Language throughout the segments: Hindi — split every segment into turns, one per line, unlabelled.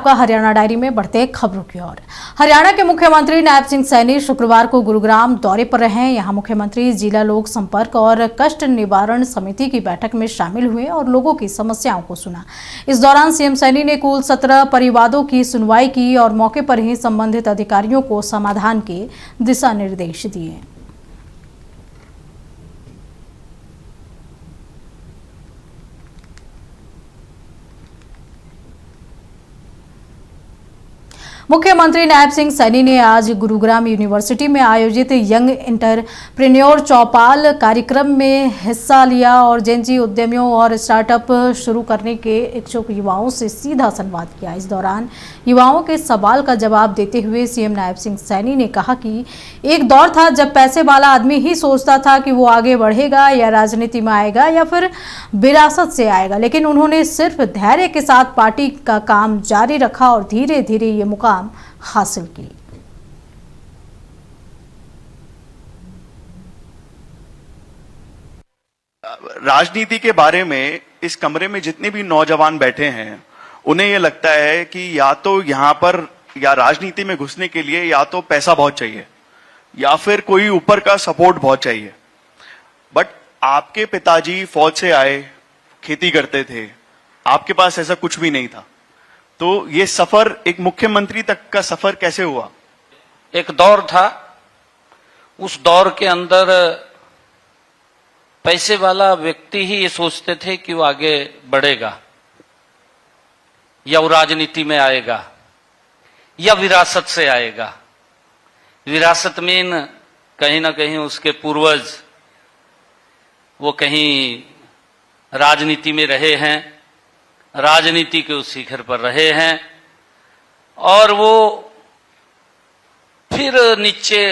आपका हरियाणा डायरी में बढ़ते खबरों की ओर। हरियाणा के मुख्यमंत्री नायब सिंह सैनी शुक्रवार को गुरुग्राम दौरे पर रहे। यहां मुख्यमंत्री जिला लोक संपर्क और कष्ट निवारण समिति की बैठक में शामिल हुए और लोगों की समस्याओं को सुना। इस दौरान सीएम सैनी ने कुल 17 परिवादों की सुनवाई की और मौके पर ही संबंधित अधिकारियों को समाधान के दिशा निर्देश दिए। मुख्यमंत्री नायब सिंह सैनी ने आज गुरुग्राम यूनिवर्सिटी में आयोजित यंग एंटरप्रेन्योर चौपाल कार्यक्रम में हिस्सा लिया और जेनजी उद्यमियों और स्टार्टअप शुरू करने के इच्छुक युवाओं से सीधा संवाद किया। इस दौरान युवाओं के सवाल का जवाब देते हुए सीएम नायब सिंह सैनी ने कहा कि एक दौर था जब पैसे वाला आदमी ही सोचता था कि वो आगे बढ़ेगा या राजनीति में आएगा या फिर विरासत से आएगा, लेकिन उन्होंने सिर्फ धैर्य के साथ पार्टी का काम जारी रखा और धीरे धीरे ये मुकाम हासिल की।
राजनीति के बारे में इस कमरे में जितने भी नौजवान बैठे हैं उन्हें यह लगता है कि या तो यहां पर या राजनीति में घुसने के लिए या तो पैसा बहुत चाहिए या फिर कोई ऊपर का सपोर्ट बहुत चाहिए। बट आपके पिताजी फौज से आए, खेती करते थे, आपके पास ऐसा कुछ भी नहीं था। तो ये सफर, एक मुख्यमंत्री तक का सफर कैसे हुआ?
एक दौर था, उस दौर के अंदर पैसे वाला व्यक्ति ही ये सोचते थे कि वो आगे बढ़ेगा या वो राजनीति में आएगा या विरासत से आएगा। विरासत में कहीं ना कहीं उसके पूर्वज वो कहीं राजनीति में रहे हैं, राजनीति के उस शिखर पर रहे हैं और वो फिर नीचे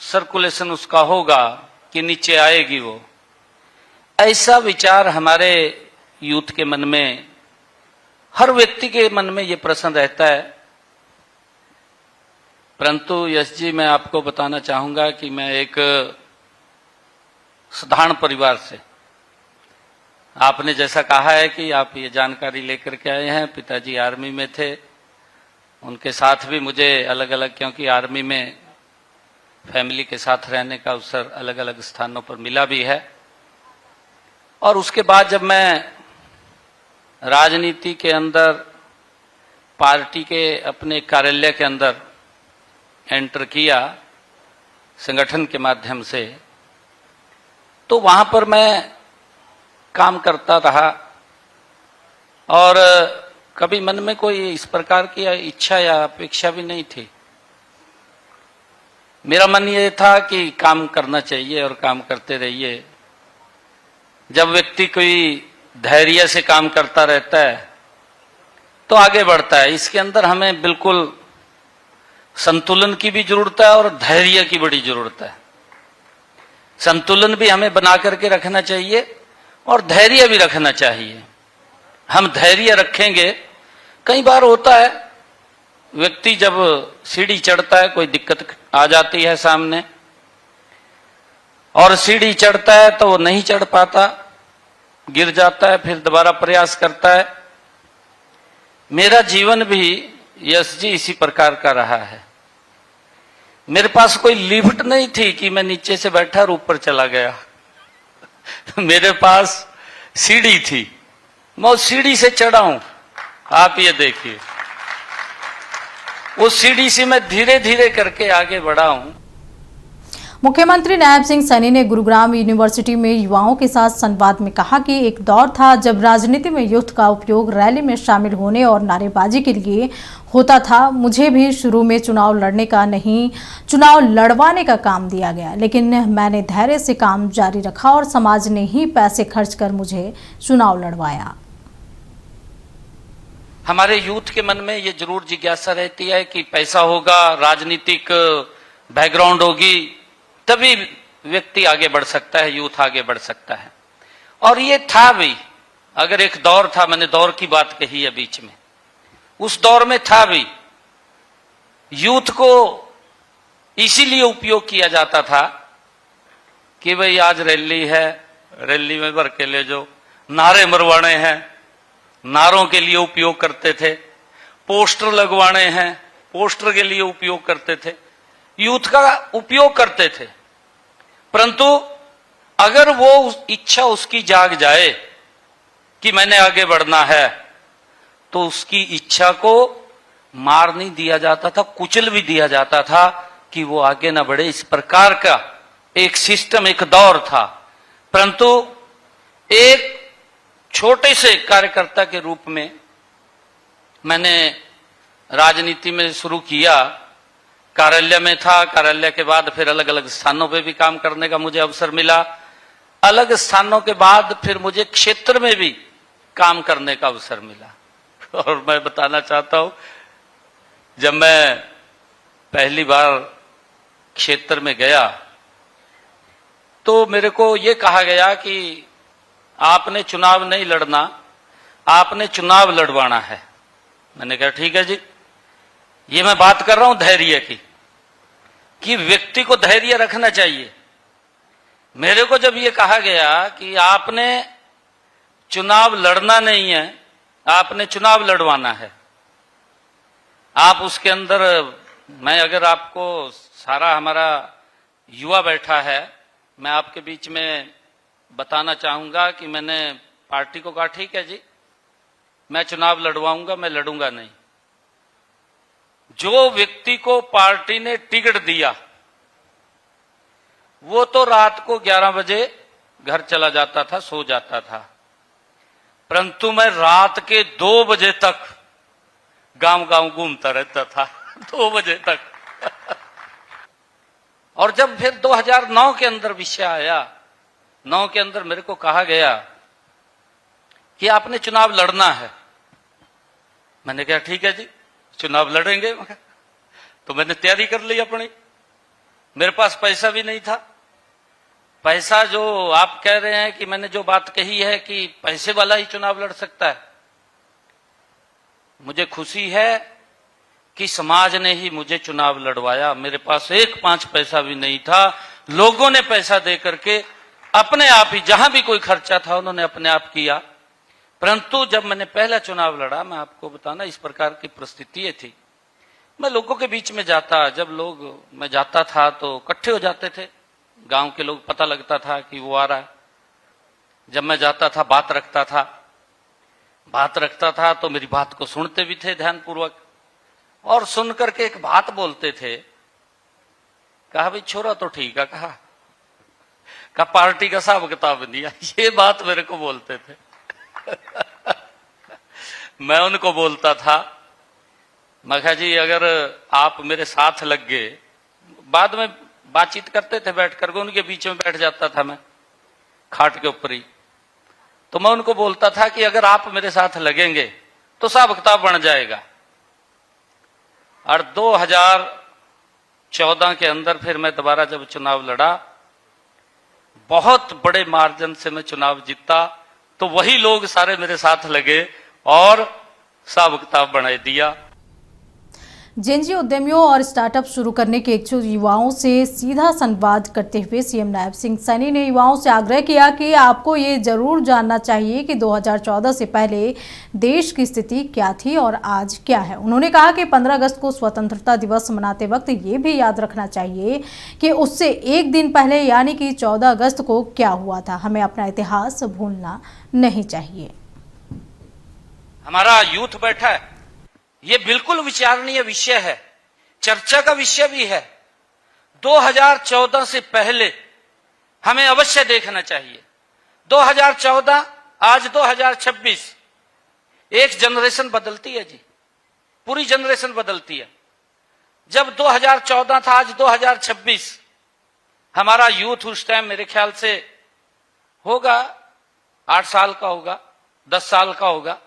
सर्कुलेशन उसका होगा कि नीचे आएगी वो। ऐसा विचार हमारे यूथ के मन में, हर व्यक्ति के मन में ये प्रश्न रहता है। परंतु यश जी, मैं आपको बताना चाहूंगा कि मैं एक साधारण परिवार से, आपने जैसा कहा है कि आप ये जानकारी लेकर के आए हैं, पिताजी आर्मी में थे, उनके साथ भी मुझे अलग अलग, क्योंकि आर्मी में फैमिली के साथ रहने का अवसर अलग अलग स्थानों पर मिला भी है। और उसके बाद जब मैं राजनीति के अंदर पार्टी के अपने कार्यालय के अंदर एंटर किया संगठन के माध्यम से, तो वहां पर मैं काम करता रहा और कभी मन में कोई इस प्रकार की इच्छा या अपेक्षा भी नहीं थी। मेरा मन ये था कि काम करना चाहिए और काम करते रहिए। जब व्यक्ति कोई धैर्य से काम करता रहता है तो आगे बढ़ता है। इसके अंदर हमें बिल्कुल संतुलन की भी जरूरत है और धैर्य की बड़ी जरूरत है। संतुलन भी हमें बना करके रखना चाहिए और धैर्य भी रखना चाहिए। हम धैर्य रखेंगे, कई बार होता है व्यक्ति जब सीढ़ी चढ़ता है, कोई दिक्कत आ जाती है सामने और सीढ़ी चढ़ता है तो वो नहीं चढ़ पाता, गिर जाता है, फिर दोबारा प्रयास करता है। मेरा जीवन भी यश जी इसी प्रकार का रहा है। मेरे पास कोई लिफ्ट नहीं थी कि मैं नीचे से बैठा और ऊपर चला गया। मेरे पास सीढ़ी थी, मैं उस सीढ़ी से चढ़ा हूं। आप ये देखिए, उस सीढ़ी से मैं धीरे धीरे करके आगे बढ़ा हूं।
मुख्यमंत्री नायब सिंह सैनी ने गुरुग्राम यूनिवर्सिटी में युवाओं के साथ संवाद में कहा कि एक दौर था जब राजनीति में यूथ का उपयोग रैली में शामिल होने और नारेबाजी के लिए होता था। मुझे भी शुरू में चुनाव लड़ने का नहीं, चुनाव लड़वाने का काम दिया गया, लेकिन मैंने धैर्य से काम जारी रखा और समाज ने ही पैसे खर्च कर मुझे चुनाव लड़वाया।
हमारे यूथ के मन में ये जरूर जिज्ञासा रहती है कि पैसा होगा, राजनीतिक बैकग्राउंड होगी, तभी व्यक्ति आगे बढ़ सकता है, यूथ आगे बढ़ सकता है। और ये था भी, अगर एक दौर था, मैंने दौर की बात कही है बीच में, उस दौर में था भी, यूथ को इसीलिए उपयोग किया जाता था कि भाई आज रैली है, रैली में भर के ले जाओ, नारे मरवाने हैं, नारों के लिए उपयोग करते थे। पोस्टर लगवाने हैं, पोस्टर के लिए उपयोग करते थे, यूथ का उपयोग करते थे। परंतु अगर वो इच्छा उसकी जाग जाए कि मैंने आगे बढ़ना है, तो उसकी इच्छा को मार नहीं दिया जाता था, कुचल भी दिया जाता था कि वो आगे ना बढ़े। इस प्रकार का एक सिस्टम, एक दौर था। परंतु एक छोटे से कार्यकर्ता के रूप में मैंने राजनीति में शुरू किया। कार्यालय में था, कार्यालय के बाद फिर अलग अलग स्थानों पे भी काम करने का मुझे अवसर मिला। अलग स्थानों के बाद फिर मुझे क्षेत्र में भी काम करने का अवसर मिला। और मैं बताना चाहता हूं, जब मैं पहली बार क्षेत्र में गया तो मेरे को यह कहा गया कि आपने चुनाव नहीं लड़ना, आपने चुनाव लड़वाना है। मैंने कहा ठीक है जी। ये मैं बात कर रहा हूं धैर्य की, कि व्यक्ति को धैर्य रखना चाहिए। मेरे को जब ये कहा गया कि आपने चुनाव लड़ना नहीं है, आपने चुनाव लड़वाना है, आप उसके अंदर, मैं अगर आपको, सारा हमारा युवा बैठा है, मैं आपके बीच में बताना चाहूंगा कि मैंने पार्टी को कहा ठीक है जी, मैं चुनाव लड़वाऊंगा, मैं लड़ूंगा नहीं। जो व्यक्ति को पार्टी ने टिकट दिया वो तो रात को 11 बजे घर चला जाता था, सो जाता था। परंतु मैं रात के 2 बजे तक गांव गांव घूमता रहता था 2 बजे तक। और जब फिर 2009 के अंदर विषय आया, 9 के अंदर मेरे को कहा गया कि आपने चुनाव लड़ना है, मैंने कहा ठीक है जी, चुनाव लड़ेंगे। तो मैंने तैयारी कर ली अपनी। मेरे पास पैसा भी नहीं था। पैसा, जो आप कह रहे हैं कि मैंने जो बात कही है कि पैसे वाला ही चुनाव लड़ सकता है, मुझे खुशी है कि समाज ने ही मुझे चुनाव लड़वाया। मेरे पास 1 पैसा भी नहीं था। लोगों ने पैसा दे करके अपने आप ही, जहां भी कोई खर्चा था उन्होंने अपने आप किया। परंतु जब मैंने पहला चुनाव लड़ा, मैं आपको बताना, इस प्रकार की परिस्थिति थी। मैं लोगों के बीच में जाता, जब मैं जाता था तो इकट्ठे हो जाते थे गांव के लोग, पता लगता था कि वो आ रहा है। जब मैं जाता था बात रखता था तो मेरी बात को सुनते भी थे ध्यानपूर्वक, और सुन करके एक बात बोलते थे। कहा भाई छोरा तो ठीक है, कहा पार्टी का हिसाब किताब नहीं है, ये बात मेरे को बोलते थे। मैं उनको बोलता था, मैं कहा जी अगर आप मेरे साथ लग गए, बाद में बातचीत करते थे बैठ करके, उनके बीच में बैठ जाता था मैं खाट के ऊपर ही। तो मैं उनको बोलता था कि अगर आप मेरे साथ लगेंगे तो हिसाब किताब बन जाएगा। और 2014 के अंदर फिर मैं दोबारा जब चुनाव लड़ा, बहुत बड़े मार्जिन से मैं चुनाव जीता, तो वही लोग सारे मेरे साथ लगे और हिसाब किताब बना दिया।
जेएनजी उद्यमियों और स्टार्टअप शुरू करने के इच्छुक युवाओं से सीधा संवाद करते हुए सीएम नायब सिंह सैनी ने युवाओं से आग्रह किया कि आपको ये जरूर जानना चाहिए कि 2014 से पहले देश की स्थिति क्या थी और आज क्या है। उन्होंने कहा कि 15 अगस्त को स्वतंत्रता दिवस मनाते वक्त ये भी याद रखना चाहिए कि उससे एक दिन पहले यानी कि 14 अगस्त को क्या हुआ था। हमें अपना इतिहास भूलना नहीं चाहिए।
हमारा यूथ बैठा है, ये बिल्कुल विचारणीय विषय है, चर्चा का विषय भी है। 2014 से पहले हमें अवश्य देखना चाहिए। 2014, आज 2026, एक जनरेशन बदलती है जी, पूरी जनरेशन बदलती है। जब 2014 था, आज 2026, हमारा यूथ उस टाइम मेरे ख्याल से होगा 8 साल का होगा, 10 साल का होगा।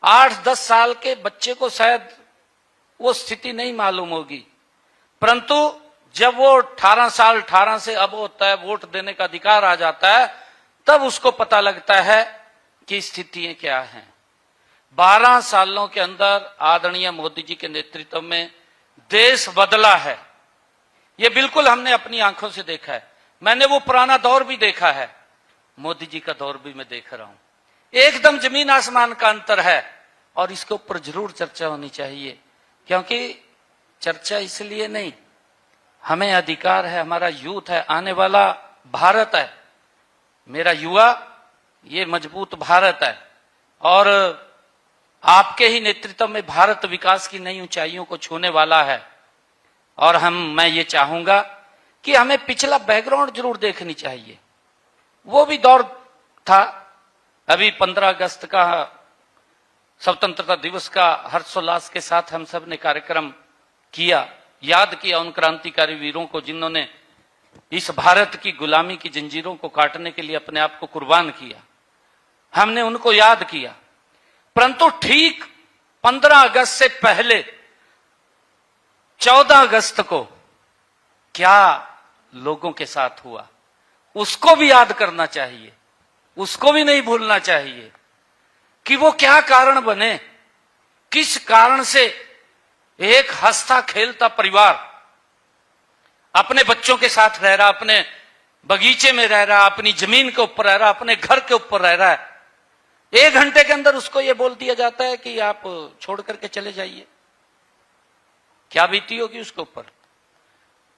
8-10 साल के बच्चे को शायद वो स्थिति नहीं मालूम होगी, परंतु जब वो 18 से अब होता है, वोट देने का अधिकार आ जाता है, तब उसको पता लगता है कि स्थितियां क्या हैं। 12 सालों के अंदर आदरणीय मोदी जी के नेतृत्व में देश बदला है। ये बिल्कुल हमने अपनी आंखों से देखा है। मैंने वो पुराना दौर भी देखा है, मोदी जी का दौर भी मैं देख रहा हूं। एकदम जमीन आसमान का अंतर है। और इसके ऊपर जरूर चर्चा होनी चाहिए, क्योंकि चर्चा इसलिए नहीं, हमें अधिकार है, हमारा यूथ है, आने वाला भारत है, मेरा युवा ये मजबूत भारत है और आपके ही नेतृत्व में भारत विकास की नई ऊंचाइयों को छूने वाला है। और मैं ये चाहूंगा कि हमें पिछला बैकग्राउंड जरूर देखनी चाहिए। वो भी दौर था, अभी 15 अगस्त का स्वतंत्रता दिवस का हर्षोल्लास के साथ हम सब ने कार्यक्रम किया, याद किया उन क्रांतिकारी वीरों को जिन्होंने इस भारत की गुलामी की जंजीरों को काटने के लिए अपने आप को कुर्बान किया। हमने उनको याद किया, परंतु ठीक 15 अगस्त से पहले 14 अगस्त को क्या लोगों के साथ हुआ, उसको भी याद करना चाहिए, उसको भी नहीं भूलना चाहिए कि वो क्या कारण बने, किस कारण से एक हंसता खेलता परिवार अपने बच्चों के साथ रह रहा, अपने बगीचे में रह रहा, अपनी जमीन के ऊपर रह रहा, अपने घर के ऊपर रह रहा है, 1 घंटे के अंदर उसको यह बोल दिया जाता है कि आप छोड़ करके चले जाइए। क्या बीती होगी उसके ऊपर,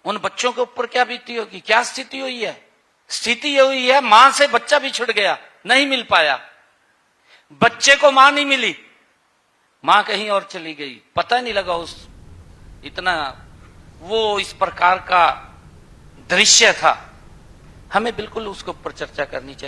उन बच्चों के ऊपर क्या बीती होगी, क्या स्थिति हुई है। स्थिति ये हुई है, मां से बच्चा भी छुट गया, नहीं मिल पाया, बच्चे को मां नहीं मिली, मां कहीं और चली गई, पता नहीं लगा उस इतना, वो इस प्रकार का दृश्य था। हमें बिल्कुल उसके ऊपर चर्चा करनी चाहिए।